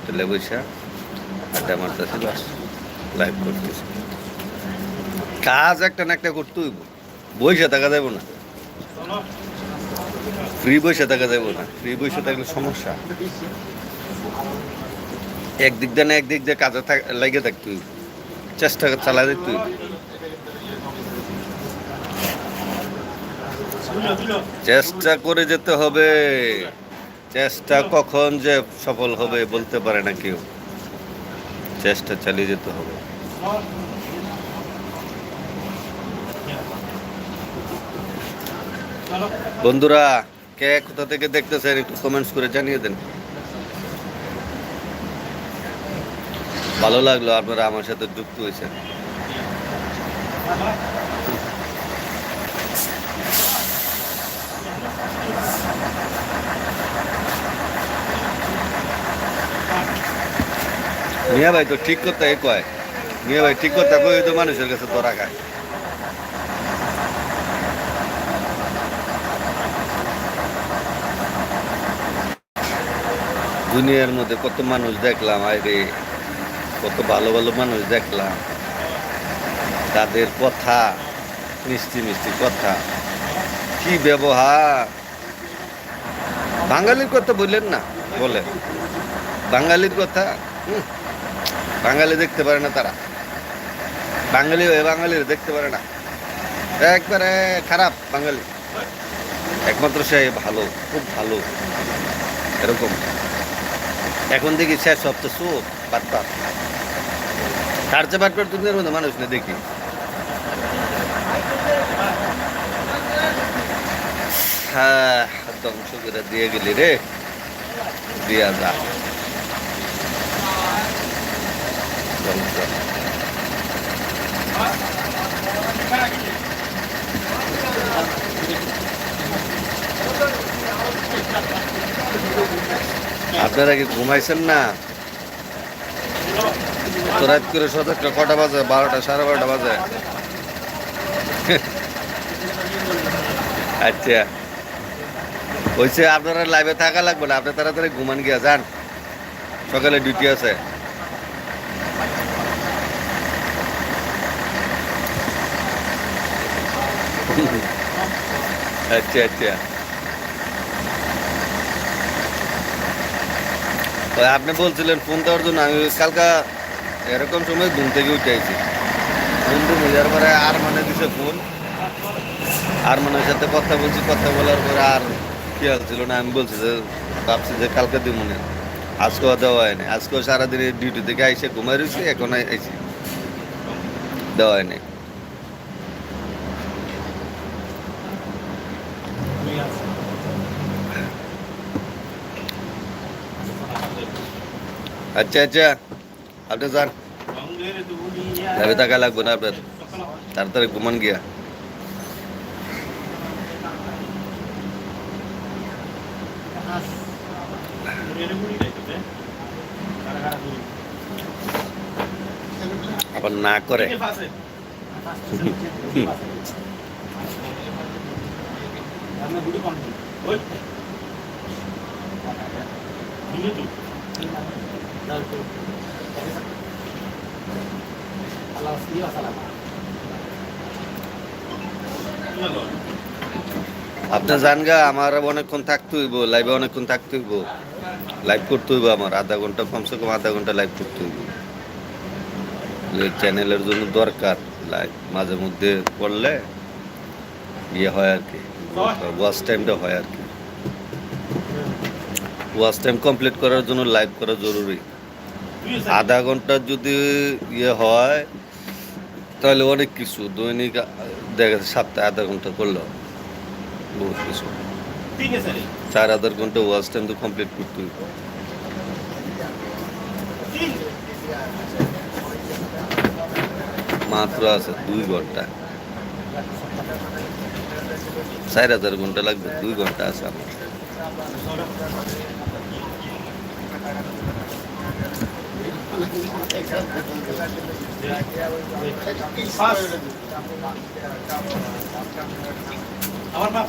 হোটেলে বসে আড্ডা মারতেছি, বাস লাইভ করতেছি। কাজ একটা না একটা করতে হইব, বসে থাকা যাবো না, ফ্রি বসে থাকা যাবো না। ফ্রি বসে থাকলে সমস্যা, একদিক দিয়ে না একদিক দিয়ে কাজে লেগে থাকতে হইব, চেষ্টা চালা দিতে হইব। চেষ্টা করে যেতে হবে, চেষ্টা কখন যে সফল হবে বলতে পারে না কেউ, চেষ্টা চালিয়ে যেতে হবে। বন্ধুরা, কে কোথা থেকে দেখতেছেন একটু কমেন্টস করে জানিয়ে দেন। ভালো লাগলো আপনারা আমার সাথে যুক্ত হয়েছেন। মিয়া ভাই তো ঠিক করতে কয়, মিয়া ভাই ঠিক করতে কই তো মানুষের কাছে তো রাখায়। দুনিয়ার মধ্যে কত মানুষ দেখলাম, আরে কত ভালো ভালো মানুষ দেখলাম, তাদের কথা মিষ্টি মিষ্টি কথা, কি ব্যবহার। বাঙালির কথা বললেন না, বলে বাঙালির কথা, বাঙালি দেখতে পারে না তারা, বাঙালি হয়ে বাঙালির দেখতে পারে না, একবারে খারাপ বাঙালি, একমাত্র সে ভালো, খুব ভালো এরকম। এখন দেখি শেষ সপ্তাহ চোখ বাটপার, তার চেয়ে বাটপার দুনিয়ার মধ্যে মানুষ না দেখি। হ্যাঁ, ধ্বংস করে দিয়ে গেলি রে, দিয়া যা ধ্বংস। আপনারা কি ঘুমাইছেন না? তো রাত করে সদরটা কটা বাজে? 12টা, 12:30 বাজে। আচ্ছা, হয়েছে আপনারা লাইভে থাকা লাগবে না, আপনি তাড়াতাড়ি ঘুমান গিয়া যান, সকালে ডিউটি আছে। আচ্ছা আচ্ছা, আপনি বলছিলেন ফোন দেওয়ার জন্য, আমি কালকা এরকম সময় ঘুম থেকে উঠে আইছি, ঘুম টুম যাওয়ার পরে আর মানে দিছে ফোন, আর মনের সাথে কথা বলছি, কথা বলার পরে আর খেয়াল ছিল না, আমি বলছি যে ভাবছি যে কালকে দিব মনে, আজকেও দেওয়া হয়নি, আজকেও সারাদিন ডিউটি থেকে আইসে ঘুমাই রয়েছি, এখন আইসি, দেওয়া হয়নি। আচ্ছা আচ্ছা, আপনি যান, যাবে টাকা লাগবে না আপনার, তাড়াতাড়ি ঘুমান গিয়া। আবার না করে আপনি জান গা, আমার অনেকক্ষণ থাকতে হইব লাইভে, অনেকক্ষণ থাকতে হইব, লাইভ করতে হইব আমার, আধা ঘন্টা, কমসে কম আধা ঘন্টা লাইভ করতে হইব, চ্যানেলের জন্য দরকার লাইভ, মাঝে মধ্যে করলে ইয়ে হয় আর কি, ওয়াচ টাইমটা হয় আর কি, ওয়াচ টাইম কমপ্লিট করার জন্য লাইভ করা জরুরি। আধা ঘন্টা যদি ইয়ে হয় তাহলে অনেক কিছু, দৈনিক দেখা যাচ্ছে সপ্তাহে আধা ঘন্টা করলো বহুত কিছু, 4,000 ঘন্টা ওয়াচ টাইম তো কমপ্লিট করতে হইব। মাত্র আছে 2 ঘন্টা, 4,000 ঘন্টা লাগবে, 2 ঘন্টা আছে আমার। আমার বাপ